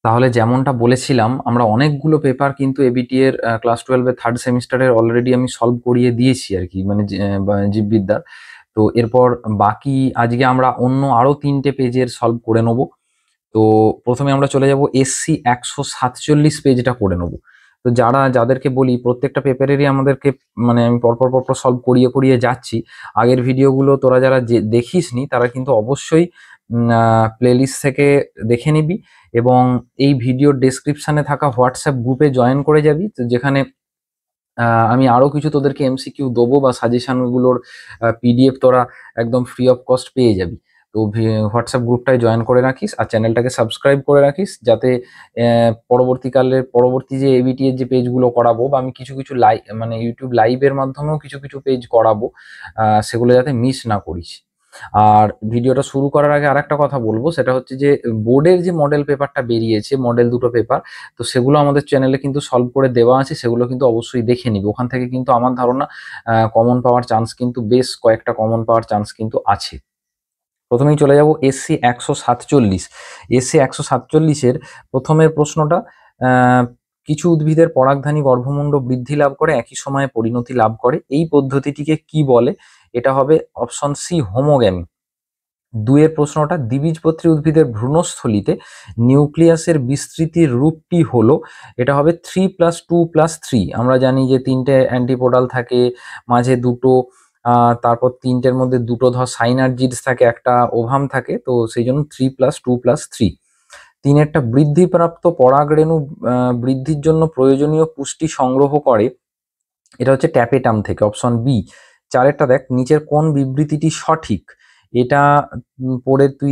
তাহলে যেমনটা বলেছিলাম, আমরা অনেকগুলো পেপার কিন্তু এবিটি এর ক্লাস 12 এর থার্ড সেমিস্টারের অলরেডি আমি সলভ করিয়ে দিয়েছি আর কি, মানে জীববিদ্যার। তো এরপর বাকি আজকে আমরা অন্য আরো 3টে পেজের সলভ করে নেব। তো প্রথমে আমরা চলে যাব এসসি 147 পেজটা করে নেব। তো যাদেরকে বলি প্রত্যেকটা পেপারেরই আমাদেরকে, মানে আমি পরপর পরপর সলভ করিয়ে করিয়ে যাচ্ছি। আগের ভিডিওগুলো তোরা যারা দেখিসনি তারা কিন্তু অবশ্যই প্লেলিস্ট থেকে দেখে নিবি, এবং এই ভিডিওর ডেসক্রিপশনে থাকা হোয়াটসঅ্যাপ গ্রুপে জয়েন করে যাবি, তো যেখানে আমি আরো কিছু তোদেরকে এমসিকিউ দেবো বা সাজেশনগুলোর পিডিএফ তোরা একদম ফ্রি অফ কস্ট পেয়ে যাবি। তো হোয়াটসঅ্যাপ গ্রুপটায় জয়েন করে রাখিস আর চ্যানেলটাকে সাবস্ক্রাইব করে রাখিস, যাতে পরবর্তী যে এবিটি এর যে পেজগুলো করাবো, বা আমি কিছু কিছু লাইভ, মানে ইউটিউব লাইভের মাধ্যমেও কিছু কিছু পেজ করাবো, সেগুলো যাতে মিস না করিস। আর ভিডিওটা শুরু করার আগে আরেকটা কথা বলবো, সেটা হচ্ছে যে বোর্ডের যে মডেল পেপারটা বেরিয়েছে, মডেল দুটো পেপার, তো সেগুলো আমাদের চ্যানেলে কিন্তু সলভ করে দেওয়া আছে, সেগুলো কিন্তু অবশ্যই দেখে নিবে। ওখান থেকে কিন্তু আমার ধারণা কমন পাওয়ার চান্স কিন্তু, বেশ কয়েকটা কমন পাওয়ার চান্স কিন্তু আছে। প্রথমেই চলে যাব এসসি 147। এসসি 147-এর প্রথমের প্রশ্নটা, আহ, কিছু উদ্ভিদের পরাগধানী গর্ভমুণ্ড বৃদ্ধি লাভ করে একই সময়ে পরিণতি লাভ করে, এই পদ্ধতিটিকে কি বলে? এটা হবে অপশন সি, হোমোগ্যামি। দুয়ের প্রশ্নটা, দ্বিবীজপত্রী উদ্ভিদের ভ্রূণস্থলিতে নিউক্লিয়াসের বিস্তৃতির রূপটি হলো, এটা হবে 3+2+3। আমরা জানি যে 3টে অ্যান্টিপোডাল থাকে, মাঝে দুটো, তারপর 3টের মধ্যে দুটো ধর সাইনার্জিডস থাকে, একটা ওভাম থাকে, তো সেই জন্য 3+2+3। তিনেরটা, বৃদ্ধিপ্রাপ্ত পরাগরেণু বৃদ্ধির জন্য প্রয়োজনীয় পুষ্টি সংগ্রহ করে, এটা হচ্ছে ট্যাপেটাম থেকে, অপশন বি। চারেরটা দেখ, নিচের কোন বিবৃতিটি সঠিক? এটা পড়ে তুই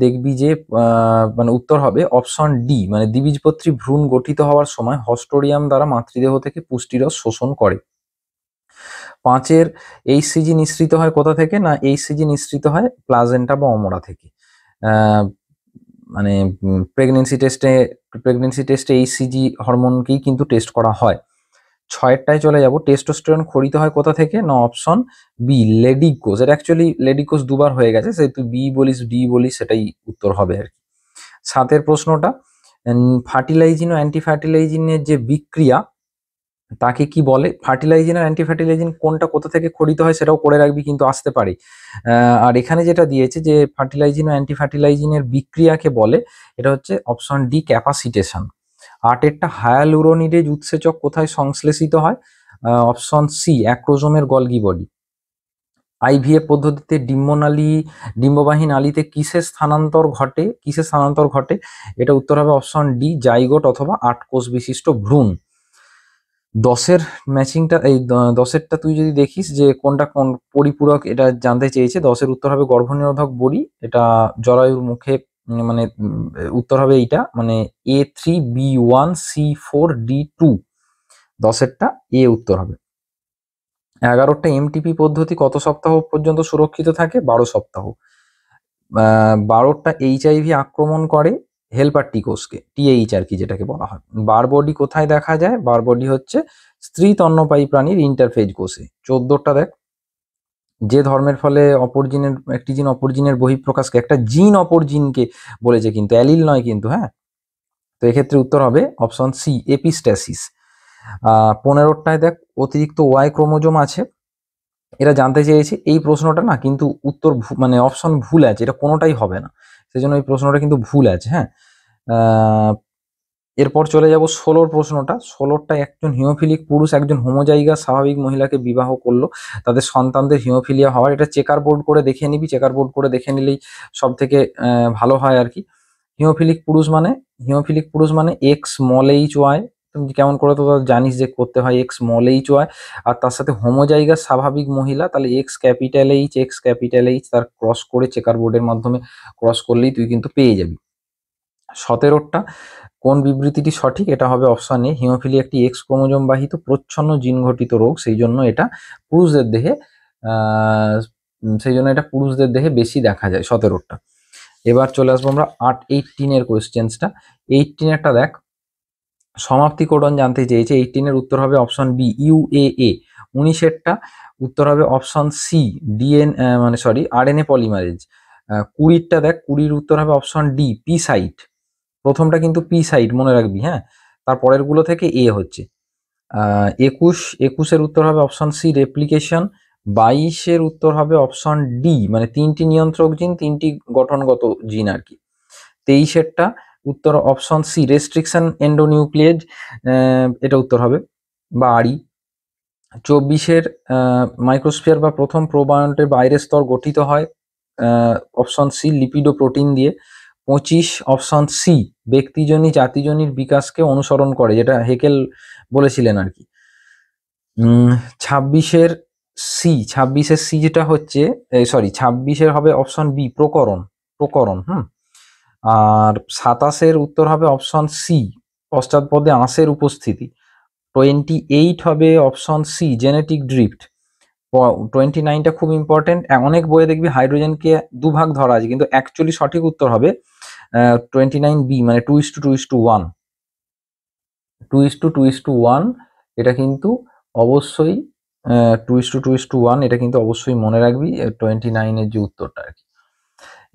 দেখবি যে মানে উত্তর হবে অপশন ডি, মানে দ্বিবীজপত্রী ভ্রূণ গঠিত হওয়ার সময় হস্টোরিয়াম দ্বারা মাতৃদেহ থেকে পুষ্টিরস শোষণ করে। পাঁচের, এইচসিজি নিঃসৃত হয় কোথা থেকে? না, এইচসিজি নিঃসৃত হয় প্লাজেন্টা বা অমরা থেকে। আহ, মানে প্রেগনেন্সি টেস্টে এইচসিজি হরমোনকেই কিন্তু টেস্ট করা হয়। ছয়েরটায় চলে যাব, টেস্টোস্টেরন ক্ষরিত হয় কোথা থেকে? না, অপশন বি, লেডিক কোষ। এটা অ্যাকচুয়ালি লেডিক কোষ দুবার হয়ে গেছে, সে তুই বি বলিস ডি বলিস সেটাই উত্তর হবে আর কি। সাতের প্রশ্নটা, ফার্টিলাইজিন ও অ্যান্টি ফার্টিলাইজিনের যে বিক্রিয়া, তাকে কি বলে? ফার্টিলাইজিন আর অ্যান্টি ফার্টিলাইজিন কোনটা কোথা থেকে খরিত হয় সেটাও করে রাখবি, কিন্তু আসতে পারে। আর এখানে যেটা দিয়েছে যে ফার্টিলাইজিন ও অ্যান্টি ফার্টিলাইজিনের বিক্রিয়াকে বলে, এটা হচ্ছে অপশন ডি, ক্যাপাসিটেশন। আটেরটা, হায়ালুরোনিডেজ উৎসেচক কোথায় সংশ্লেষিত হয়? অপশন সি, অ্যাক্রোজোমের গলগি বডি। আইভিএফ পদ্ধতিতে ডিম্ববাহী নালীতে কিসের স্থানান্তর ঘটে? এটা উত্তর হবে অপশন ডি, জাইগোট অথবা 8 কোষ বিশিষ্ট ভ্রূণ। দশের ম্যাচিংটা, এই দশেরটা তুই যদি দেখিস যে কোনটা কোন পরিপূরক, এটা জানতে চেয়েছে। দশের উত্তর হবে গর্ভনিরোধক বড়ি, এটা জরায়ুর মুখে, মানে উত্তর হবে এইটা, মানে A3B1C4D2। দশেরটা এ উত্তর হবে। 11টা, এমটিপি পদ্ধতি কত সপ্তাহ পর্যন্ত সুরক্ষিত থাকে? 12 সপ্তাহ। 12টা, এইচআইভি আক্রমণ করে হেল্পার টি কোষকে, টিএইচ আর কি যেটাকে বলা হয়। বারবডি কোথায় দেখা যায়? বারবডি হচ্ছে স্ত্রী স্তন্যপায়ী প্রাণীর ইন্টারফেজ কোষে। 14টা দেখ, যে ধর্মের ফলে একটি জিন অপর জিনের বহিঃপ্রকাশকে, একটা জিন অপর জিনকে বলেছে, কিন্তু অ্যালিল নয় কিন্তু, হ্যাঁ। তো এক্ষেত্রে উত্তর হবে অপশন সি, এপিস্ট্যাসিস। 15টায় দেখ, অতিরিক্ত ওয়াই ক্রোমোজোম আছে, এরা জানতে চেয়েছে। এই প্রশ্নটা না কিন্তু উত্তর মানে অপশন ভুল আছে, এটা কোনোটাই হবে না, সেজন্য এই প্রশ্নটা কিন্তু ভুল আছে, হ্যাঁ। আহ, এরপর চলে যাব 16 প্রশ্নটা। 16টা, একজন হিমোফিলিক পুরুষ একজন হোমোজাইগাস স্বাভাবিক মহিলাকে বিবাহ করলো, তাদের সন্তানদের হিমোফিলিয়া হওয়ার, এটা চেকার বোর্ড করে দেখে নিবি, চেকার বোর্ড করে দেখে নিলেই সব থেকে ভালো হয় আর কি। হিমোফিলিক পুরুষ মানে এক্স স্মল এইচ ওয়াই, তুমি কেমন করে তো জানিস যে করতে হয় এক্স স্মল এইচ ওয়াই, আর তার সাথে হোমোজাইগাস স্বাভাবিক মহিলা, তাহলে এক্স ক্যাপিটাল এইচ তার ক্রস করে চেকার বোর্ডের মাধ্যমে ক্রস করলেই তুই কিন্তু পেয়ে যাবি। 17টা, কোন বিবৃতিটি সঠিক? এটা হবে অপশন এ, হিমোফিলিয়া একটি এক্স ক্রোমোজোম বাহিত প্রচ্ছন্ন জিন ঘটিত রোগ, সেই জন্য এটা পুরুষদের দেহে বেশি দেখা যায়। 17টা। এবার চলে আসবো আমরা 18-এর কোয়েশ্চেন্সটা। 18-এরটা দেখ, সমাপ্তি কোডন জানতে চেয়েছে, 18-এর উত্তর হবে অপশন বি, ইউএএ। 19-এরটা উত্তর হবে অপশন সি, আরএনএ পলিমারেজ। 20টা দেখ, 20-র উত্তর হবে অপশন ডি, পি সাইট। প্রথমটা কিন্তু পি সাইড মনে রাখবি, হ্যাঁ, তারপরের গুলো থেকে এ হচ্ছে। 21 উত্তর হবে অপশন সি রেপ্লিকেশন। 22 উত্তর হবে অপশন ডি, মানে 3টি নিয়ন্ত্রক জিন, 3টি গঠনগত জিন আর কি। 23 উত্তর অপশন সি রেস্ট্রিকশন এন্ডোনিউক্লিয়েজ, এটা উত্তর হবে বা আড়ি। 24 মাইক্রোস্ফিয়ার বা প্রথম প্রোবায়ন্টের বাইরের স্তর গঠিত হয় অপশন সি লিপিডো প্রোটিন দিয়ে। 25 অপশন সি ব্যক্তিজনী জাতিজনীর বিকাশকে অনুসরণ করে, যেটা হেকেল বলেছিলেন আর কি। 26 যেটা হচ্ছে, সরি 26 হবে অপশন বি প্রকরণ, প্রকরণ। আর 27 উত্তর হবে অপশন সি পশ্চাৎপদে আঁশের উপস্থিতি। 28 হবে অপশন সি জেনেটিক ড্রিফট। 29টা খুব ইম্পর্টেন্ট, অনেক বইয়ে দেখবি হাইড্রোজেনকে দুভাগ ধরা আছে, কিন্তু অ্যাকচুয়ালি সঠিক উত্তর হবে 29 বি, মানে 2:2:1। 2:2:1 এটা কিন্তু অবশ্যই 2:2:1 এটা কিন্তু অবশ্যই মনে রাখবি 29-এর যে উত্তরটা আর কি।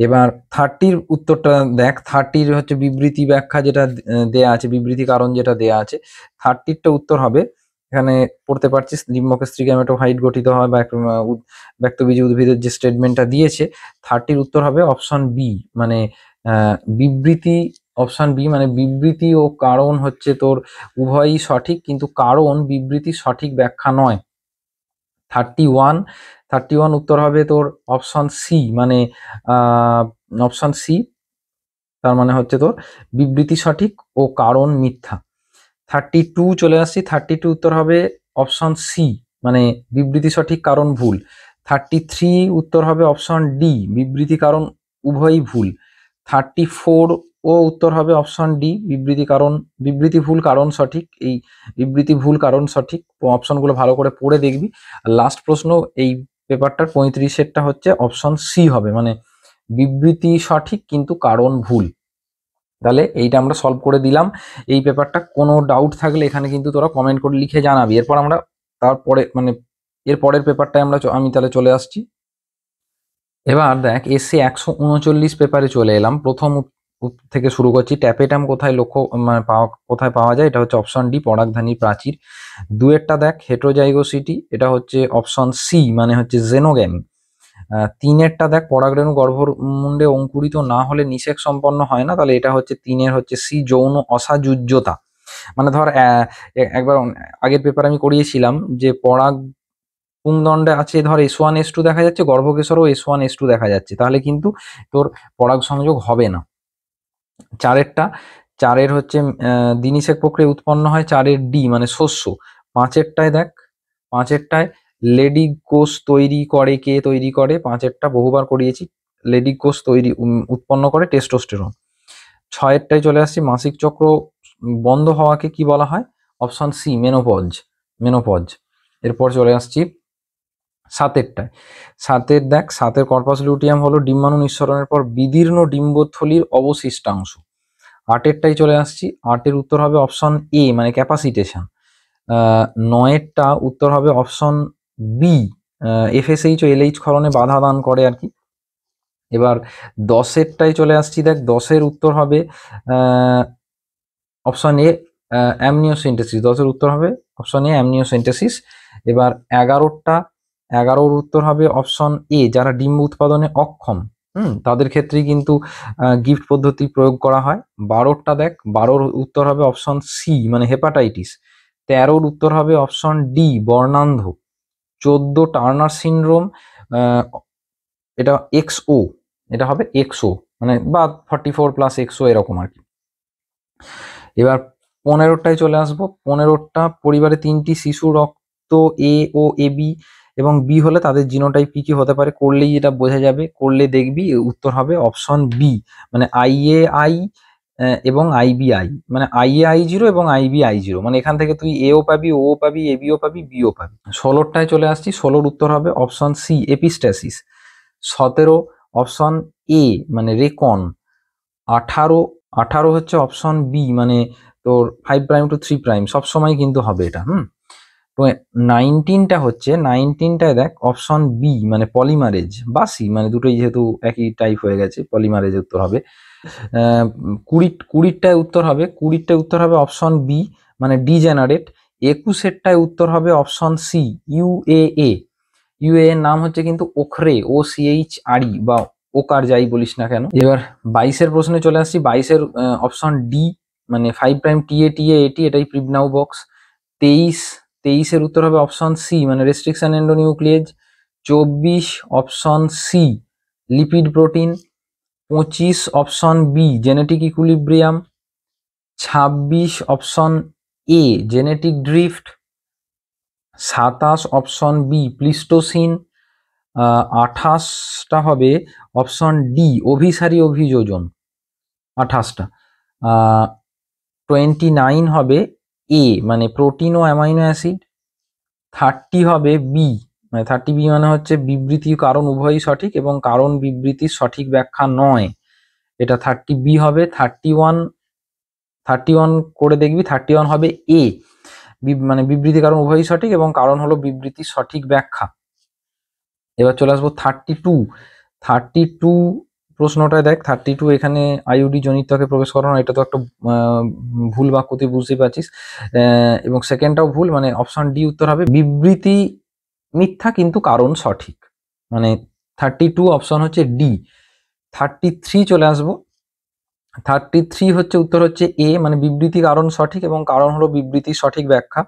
এবার 30-র উত্তরটা দেখ। 30-র হচ্ছে বিবৃতি ব্যাখ্যা যেটা দেয়া আছে, বিবৃতি কারণ যেটা দেয়া আছে। 30-টা উত্তর হবে, এখানে পড়তে পারছিস, ডিম্বকেস্ত্রী গ্যামেটোফাইট গঠিত হয় বা ব্যক্তবীজী উদ্ভিদের যে স্টেটমেন্টটা দিয়েছে, 30-র উত্তর হবে অপশন বি, মানে বিবৃতি। অপশন বি মানে বিবৃতি ও কারণ হচ্ছে তোর উভয়ই সঠিক, কিন্তু কারণ বিবৃতি সঠিক ব্যাখ্যা নয়। 31 উত্তর হবে তোর অপশন সি, মানে অপশন সি, তার মানে হচ্ছে তোর বিবৃতি সঠিক ও কারণ মিথ্যা। 32 চলে আসছি। 32 উত্তর হবে অপশন সি, মানে বিবৃতি সঠিক কারণ ভুল। 33 উত্তর হবে অপশন ডি, বিবৃতি কারণ উভয়ই ভুল। 34 ও উত্তর হবে অপশন ডি, বিবৃতি ভুল কারণ সঠিক। এই বিবৃতি ভুল কারণ সঠিক অপশনগুলো ভালো করে পড়ে দেখবি। লাস্ট প্রশ্ন এই পেপারটার 35-এরটা হচ্ছে অপশন সি হবে, মানে বিবৃতি সঠিক কিন্তু কারণ ভুল। তাহলে এইটা আমরা সলভ করে দিলাম এই পেপারটা। কোনো ডাউট থাকলে এখানে কিন্তু তোরা কমেন্ট করে লিখে জানাবি। এরপর আমরা তারপরে মানে এর পরের পেপারটায় আমি তাহলে চলে আসছি। এবার দেখ এসে 139 পেপারে চলে এলাম। প্রথম থেকে শুরু করছি। ট্যাপেটাম কোথায় মানে কোথায় পাওয়া যায়? এটা হচ্ছে অপশন ডি পরাগধানী প্রাচীর। 2-এরটা দেখ হেটেরোজাইগোসিটি, এটা হচ্ছে অপশন সি, মানে হচ্ছে জেনোগ্যামি। 3-এরটা দেখ পরাগরেণু গর্ভমুণ্ডে অঙ্কুরিত না হলে নিষেক সম্পন্ন হয় না, তাহলে এটা হচ্ছে 3-এর হচ্ছে সি যৌন অসাযুজ্যতা। মানে ধর একবার আগের পেপার আমি করিয়েছিলাম যে পরাগ পুংদণ্ডে আছে ধর S1 S2 দেখা যাচ্ছে, গর্ভকেশরও S1 S2 দেখা যাচ্ছে, তাহলে কিন্তু তোর পরাগ সংযোগ হবে না। 4-এর হচ্ছে দ্বিনিষেক প্রক্রিয়া উৎপন্ন হয় 4-এর ডি, মানে শস্য। 5-এরটায় দেখ, 5-এরটায় লেডিক কোষ তৈরি করে, কে তৈরি করে? 5-এরটা বহুবার করিয়েছি। লেডিক কোষ উৎপন্ন করে টেস্টোস্টেরন। 6-এরটায় চলে আসছি, মাসিক চক্র বন্ধ হওয়াকে কি বলা হয়? Option C menopause. এরপর চলে আসছি 7-এরটায়। 7-এর দেখ, 7-এর কর্পাস লুটিয়াম হলো ডিম্বাণু নিঃসরণের পর বিদীর্ণ ডিম্বথলির অবশিষ্টাংশ। 8-এরটাই চলে আসছি। 8-এর উত্তর হবে অপশন এ, মানে ক্যাপাসিটেশন। 9-এরটা উত্তর হবে অপশন বি, FSH ও LH ক্ষরণে বাধা দান করে আর কি। এবার 10-এরটাই চলে আসছি। দেখ 10-এর উত্তর হবে অপশন এ অ্যামনিওসিন্থেসিস। 10-এর উত্তর হবে অপশন এ অ্যামনিওসিন্থেসিস। এবার 11-ওর উত্তর হবে অপশন এ, যারা ডিম্ব উৎপাদনে অক্ষম তাদের ক্ষেত্রেই কিন্তু গিফট পদ্ধতি প্রয়োগ করা হয়। 12টা দেখ, 12-র উত্তর হবে অপশন সি, মানে হেপাটাইটিস। 13-ওর উত্তর হবে অপশন ডি বর্ণান্ধ। 14 টার্নার সিনড্রোম, এটা XO, এটা হবে XO, মানে বা 44+XO এরকম আর কি। এবার 15টায় চলে আসবো। 15টা পরিবারে 3টি শিশু রক্ত A ও AB এবং B হলে তাদের জিনোটাইপ কি কি হতে পারে? করলেই এটা বোঝা যাবে, করলে দেখবি উত্তর হবে অপশন বি, মানে IAI এবং IBI, মানে IAI0 এবং IBI0, মানে এখান থেকে তুই এও পাবি, ও পাবি, এবিও পাবি, বিও পাবি। 16টায় চলে আসছি। 16-র উত্তর হবে অপশন সি এপিস্ট্যাসিস। 17 অপশন এ, মানে রেকন। 18 হচ্ছে অপশন বি, মানে তোর 5' to 3' সবসময় কিন্তু হবে এটা। তো 19টায় দেখ অপশন বি, মানে পলিমারেজ বা সি, মানে দুটোই যেহেতু একই টাইপ হয়ে গেছে, পলিমারেজ উত্তর হবে। কুড়িরটায় উত্তর হবে, অপশন বি মানে ডিজেনারেট। 21এরটায় উত্তর হবে অপশন সি ইউএএ। ইউএ এর নাম হচ্ছে কিন্তু ওখরে, OCHRE বা ওকার যাই বলিস না কেন। এবার 22এর প্রশ্নে চলে আসছি। 22এর অপশন ডি মানে 5'TA এটাই প্রিবনাউ বক্স। 23এর উত্তর হবে অপশন সি মানে restriction endonuclease. 24 option C lipid protein. 25 option B genetic equilibrium. 26 option A genetic drift. 27 option B Pleistocene. 28টা হবে অপশন ডি অভিসারী অভিযোজন, 28টা। 29 হবে এ মানে প্রোটিন ও অ্যামাইনো অ্যাসিড। 30 হবে বি মানে 30B মানে হচ্ছে বিবৃতি কারণ উভয়ই সঠিক এবং কারণ বিবৃতির সঠিক ব্যাখ্যা নয়, এটা 30B হবে। 31 করে দেখবি, 31 হবে এ মানে বিবৃতি কারণ উভয়ই সঠিক এবং কারণ হলো বিবৃতির সঠিক ব্যাখ্যা। এবার চলে আসবো 32 প্রশ্নটায় দেখ। 32 এখানে আইইউডি জনিতকে প্রবেশ করানো, এটা তো একটা ভুল বাক্য, তুই বুঝতেই পারছিস। এবং সেকেন্ডটাও ভুল, মানে অপশন ডি উত্তর হবে বিবৃতি মিথ্যা কিন্তু কারণ সঠিক, মানে 32 অপশন হচ্ছে ডি। 33 চলে আসবো। 33 হচ্ছে উত্তর হচ্ছে এ মানে বিবৃতি কারণ সঠিক এবং কারণ হলো বিবৃতির সঠিক ব্যাখ্যা।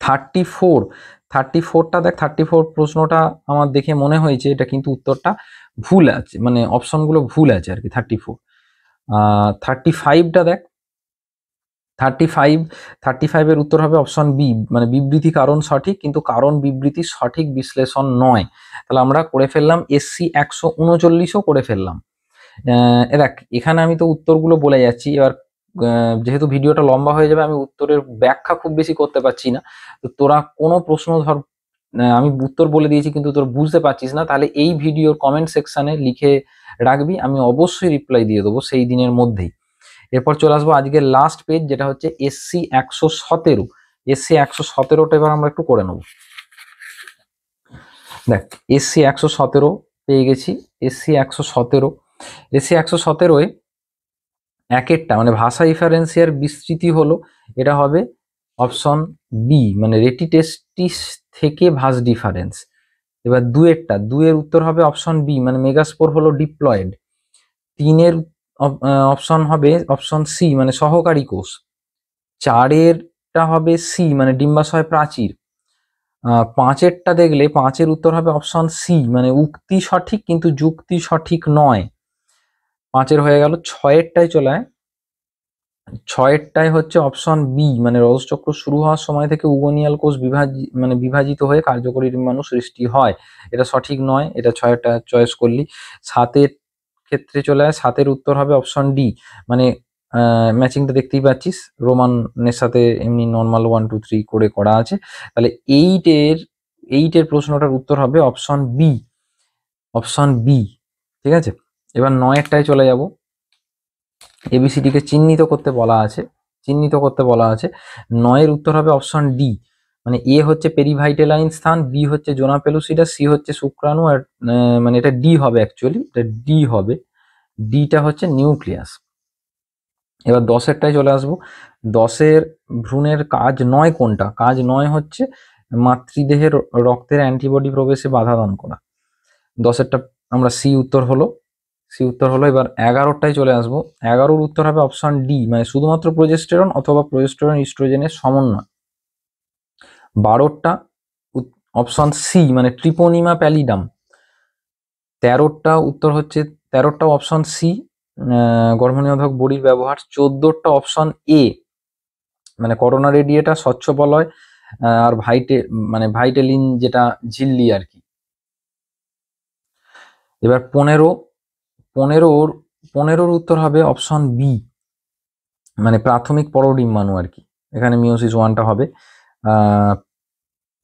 34টা দেখ। 34 প্রশ্নটা আমার দেখে মনে হয়েছে এটা কিন্তু উত্তরটা ভুল আছে, মানে অপশনগুলো ভুল আছে আর কি। 35টা দেখ। 35 এর উত্তর হবে অপশন বি মানে বিবৃতি কারণ সঠিক কিন্তু কারণ বিবৃতির সঠিক বিশ্লেষণ নয়। তাহলে আমরা করে ফেললাম SC 139ও করে ফেললাম। দেখ এখানে আমি তো উত্তরগুলো বলে যাচ্ছি, এবার যেহেতু ভিডিওটা লম্বা হয়ে যাবে আমি উত্তরের ব্যাখ্যা খুব বেশি করতে পারছি না। তো তোরা কোনো প্রশ্ন ধর আমি উত্তর বলে দিয়েছি কিন্তু তোর বুঝতে পারছিস না, তাহলে এই ভিডিওর কমেন্ট সেকশনে লিখে রাখবি, আমি অবশ্যই রিপ্লাই দিয়ে দেবো সেই দিনের মধ্যেই। এরপর চলে আসবো আজকের লাস্ট পেজ যেটা হচ্ছে SC 117। SC 117টা এবার আমরা একটু করে নেবো। দেখ SC 117 পেয়ে গেছি। SC 117 এক একটা মানে ভাষা ইফারেন্সিয়ার বিস্তৃতি হলো, এটা হবে অপশন বি মানে রেটিটেস্টিস থেকে ভাস ডিফারেন্স। এবার দুয়ের উত্তর হবে অপশন বি মানে মেগাস্পোর হলো ডিপ্লয়েড। 3-এর অপশন হবে অপশন সি মানে সহকারী কোষ। 4-এরটা হবে সি মানে ডিম্বাশয় প্রাচীর। 5-এরটা দেখলে 5-এর উত্তর হবে অপশন সি মানে উক্তি সঠিক কিন্তু যুক্তি সঠিক নয়। 5-এর হয়ে গেল। 6-এরটায় চলে আয়। 6-এরটায় হচ্ছে অপশন বি মানে রজচক্র শুরু হওয়ার সময় থেকে উগনিয়াল কোষ বিভাজিত হয়ে কার্যকরী ডিম্বাণু সৃষ্টি হয়, এটা সঠিক নয়, এটা 6-এরটা চয়েস করলি। 7-এর ক্ষেত্রে চলে আয়। 7-এর উত্তর হবে অপশন ডি মানে ম্যাচিংটা দেখতেই পাচ্ছিস রোমানের সাথে এমনি নর্মাল 1 2 3 করে করা আছে। তাহলে 8-এর প্রশ্নটার উত্তর হবে অপশন বি ঠিক আছে। এবার 9-এরটায় চলে যাব। এবিসিডিকে চিহ্নিত করতে বলা আছে। 9-এর উত্তর হবে অপশন ডি মানে এ হচ্ছে পেরিভাইটেলাইন স্থান, বি হচ্ছে জোনা পেলুসিডা, সি হচ্ছে শুক্রাণু, আর মানে এটা ডি হবে অ্যাকচুয়ালি, এটা ডি হবে। ডিটা হচ্ছে নিউক্লিয়াস। এবার 10-এরটায় চলে আসবো। 10-এর ভ্রূণের কাজ 9 কোনটা? কাজ 9 হচ্ছে মাতৃদেহের রক্তের অ্যান্টিবডি প্রবেশে বাধা দান করা। 10-এরটা আমরা সি উত্তর হলো। এবার 11-টায় চলে আসবো। 11-র উত্তর হবে অপশন ডি মানে শুধুমাত্র প্রোজেস্টেরন অথবা প্রোজেস্টেরন ইস্ট্রোজেনের সমন্বয়। 12টা অপশন সি মানে ট্রিপোনিমা প্যালিডাম। 13টা উত্তর হচ্ছে 13টা অপশন সি গর্ভনিরোধক বড়ির ব্যবহার। 14টা অপশন এ মানে করোনা রেডিয়েটা, স্বচ্ছ বলয় আর মানে ভাইটেলিন যেটা ঝিল্লি আর কি। এবার 15-র উত্তর হবে অপশন বি মানে প্রাথমিক পরডিম্বাণু আর কি, এখানে মিওসিস 1টা হবে।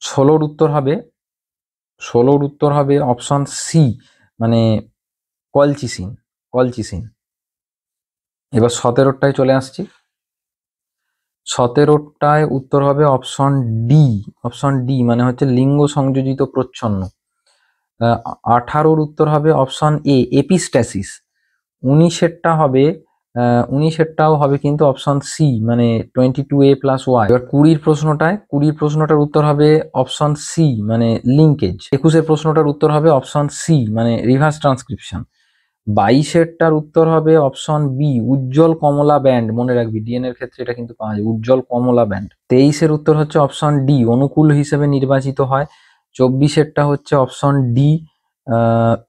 16-র উত্তর হবে অপশন সি মানে কলচিসিন। এবার 17টায় চলে আসছি। 17টায় উত্তর হবে অপশন ডি মানে হচ্ছে লিঙ্গ সংযোজিত প্রচ্ছন্ন। 18-র উত্তর হবে অপশন এ এপিস্ট্যাসিস। 19-এরটা হবে 19-এরটাও হবে কিন্তু অপশন সি, মানে 22a+y। এবার 20-র প্রশ্নটার উত্তর হবে অপশন সি, মানে লিঙ্কেজ। 21-এর প্রশ্নটার উত্তর হবে অপশন সি, মানে রিভার্স ট্রান্সক্রিপশন। 22-এরটার উত্তর হবে অপশন বি, উজ্জ্বল কমলা ব্যান্ড। মনে রাখবি ডিএনএ এর ক্ষেত্রে এটা কিন্তু পাওয়া যায়, উজ্জ্বল কমলা ব্যান্ড। 23-এর উত্তর হচ্ছে অপশন ডি, অনুকূল হিসেবে নির্বাচিত হয়। 24-এরটা হচ্ছে অপশন ডি,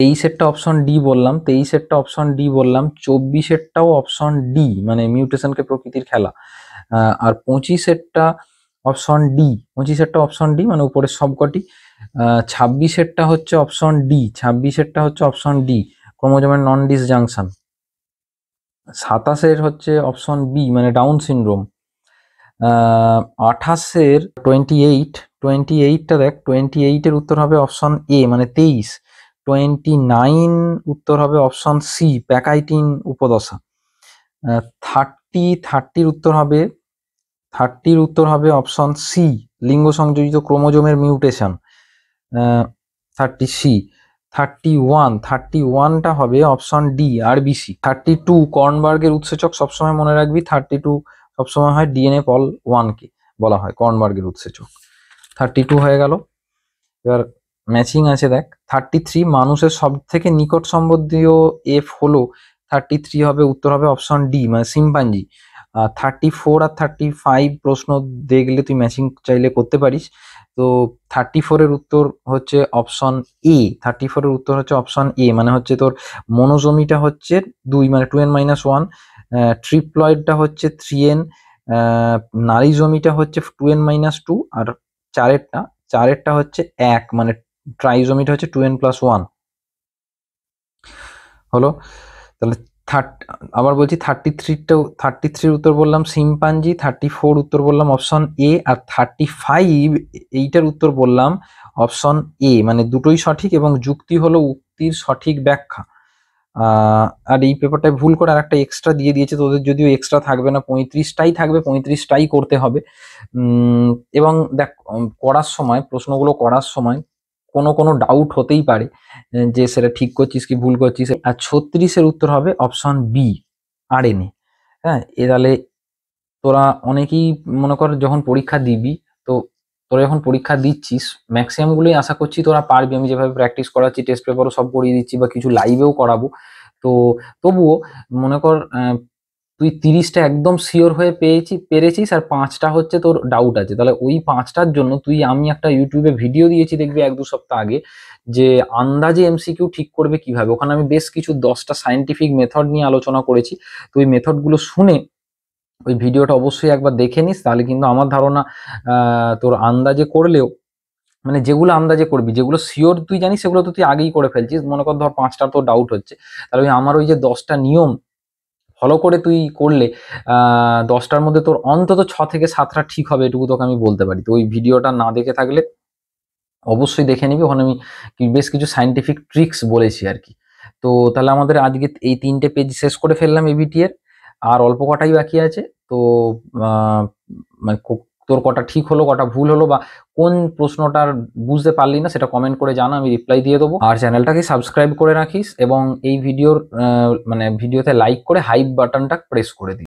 23-এরটা অপশন ডি বললাম, 23-এরটা অপশন ডি বললাম, 24-এরটাও অপশন ডি, মানে মিউটেশনকে প্রকৃতির খেলা। আর 25-এরটা অপশন ডি, 25-এরটা অপশন ডি, মানে উপরের সবকটি। 26-এরটা হচ্ছে অপশন ডি, 26-এরটা হচ্ছে অপশন ডি, ক্রোমোজোমের নন ডিসজাংশন। 27-এর হচ্ছে অপশন বি, মানে ডাউন সিনড্রোম। 28-এর 28টা দেখ, 28-এর উত্তর হবে অপশন এ, মানে 23। 29 উত্তর হবে অপশন সি, প্যাকাইটিন উপদশা। 30-র উত্তর হবে অপশন সি, লিঙ্গ সংযোজিত ক্রোমোজোমের মিউটেশন। 30 31টা হবে অপশন ডি, আরবিসি। 32 কর্নবার্গের উৎসেচক, সবসময় মনে রাখবি 32 সবসময় হয় ডিএনএ পল 1 কে বলা হয় কর্নবার্গের উৎসেচক। 32 হয়ে গেল। এবার ম্যাচিং আছে দেখ, 33 মানুষের সব থেকে নিকট সম্বন্ধীয় এফ হলো 33 হবে, উত্তর হবে অপশন ডি, মানে সিম্পাঞ্জি। 34 আর 35 প্রশ্ন দেখলে তুই ম্যাচিং চাইলে করতে পারিস। তো 34-এর উত্তর হচ্ছে অপশন এ, 34-এর উত্তর হচ্ছে অপশন এ, মানে হচ্ছে তোর মনোজমিটা হচ্ছে 2, মানে 2n-1, ট্রিপ্লয়েডটা হচ্ছে 3n, নারীজমিটা হচ্ছে 2n-2, আর চারেরটা হচ্ছে 1, মানে ট্রাইজমিটা হচ্ছে 2n+1 হলো। তাহলে আবার বলছি 33-র উত্তর বললাম সিম্পাঞ্জি, 34 উত্তর বললাম অপশন এ, আর 35 এইটার উত্তর বললাম অপশন এ, মানে দুটোই সঠিক এবং যুক্তি হলো উক্তির সঠিক ব্যাখ্যা। আর এই পেপারটায় ভুল করে আর একটা এক্সট্রা দিয়ে দিয়েছে তোদের, যদিও এক্সট্রা থাকবে না, 35টাই থাকবে, 35টাই করতে হবে। এবং দেখ করার সময়, প্রশ্নগুলো করার সময় কোনো ডাউট হতেই পারে যে সেটা ঠিক করছিস কি ভুল করছিস। আর 36-এর উত্তর হবে অপশন বি, আরএনএ। হ্যাঁ, তাহলে তোরা অনেকেই মনে কর যখন পরীক্ষা দিবি, তো তোরা যখন পরীক্ষা দিচ্ছিস ম্যাক্সিমাম গুলোই আশা করছি তোরা পারবি। আমি যেভাবে প্র্যাকটিস করাচ্ছি, টেস্ট পেপারও সব করিয়ে দিচ্ছি বা কিছু লাইভেও করাবো, তো তবুও মনে কর তুই 30টা একদম শিওর হয়ে পেরেছিস, আর 5টা হচ্ছে তোর ডাউট আছে, তাহলে ওই 5টার জন্য আমি একটা ইউটিউবে ভিডিও দিয়েছি দেখবি 1-2 সপ্তাহ আগে, যে আন্দাজে এমসিকিউ ঠিক করবে কিভাবে। ওখানে আমি বেশ কিছু 10টা সায়েন্টিফিক মেথড নিয়ে আলোচনা করেছি। তো ওই মেথডগুলো শুনে ওই ভিডিওটা অবশ্যই একবার দেখে নিস, তাহলে কিন্তু আমার ধারণা তোর আন্দাজে করলেও, মানে যেগুলো আন্দাজে করবি, যেগুলো শিওর তুই জানিস সেগুলো তো তুই আগেই করে ফেলছিস। মনে কর ধর 5টা তোর ডাউট হচ্ছে, তাহলে আমার ওই যে 10টা নিয়ম ফলো করে তুই করলে 10টার মধ্যে তোর অন্তত 6 থেকে 7টা ঠিক হবে, এটুকু তোকে আমি বলতে পারি। তো ওই ভিডিওটা না দেখে থাকলে অবশ্যই দেখে নিবি, ওখানে আমি বেশ কিছু সায়েন্টিফিক ট্রিক্স বলেছি আর কি। তো তাহলে আমাদের আজকে এই 3টে পেজ শেষ করে ফেললাম এবিটি এর, আর অল্প কটাই বাকি আছে। তো মানে তোর কটা ঠিক হলো, কটা ভুল হলো, বা কোন প্রশ্নটার বুঝতে পারলি না সেটা কমেন্ট করে জানা, আমি রিপ্লাই দিয়ে দেবো। আর চ্যানেলটাকে সাবস্ক্রাইব করে রাখিস এবং এই ভিডিওর মানে ভিডিওতে লাইক করে হাইপ বাটনটা প্রেস করে দিস।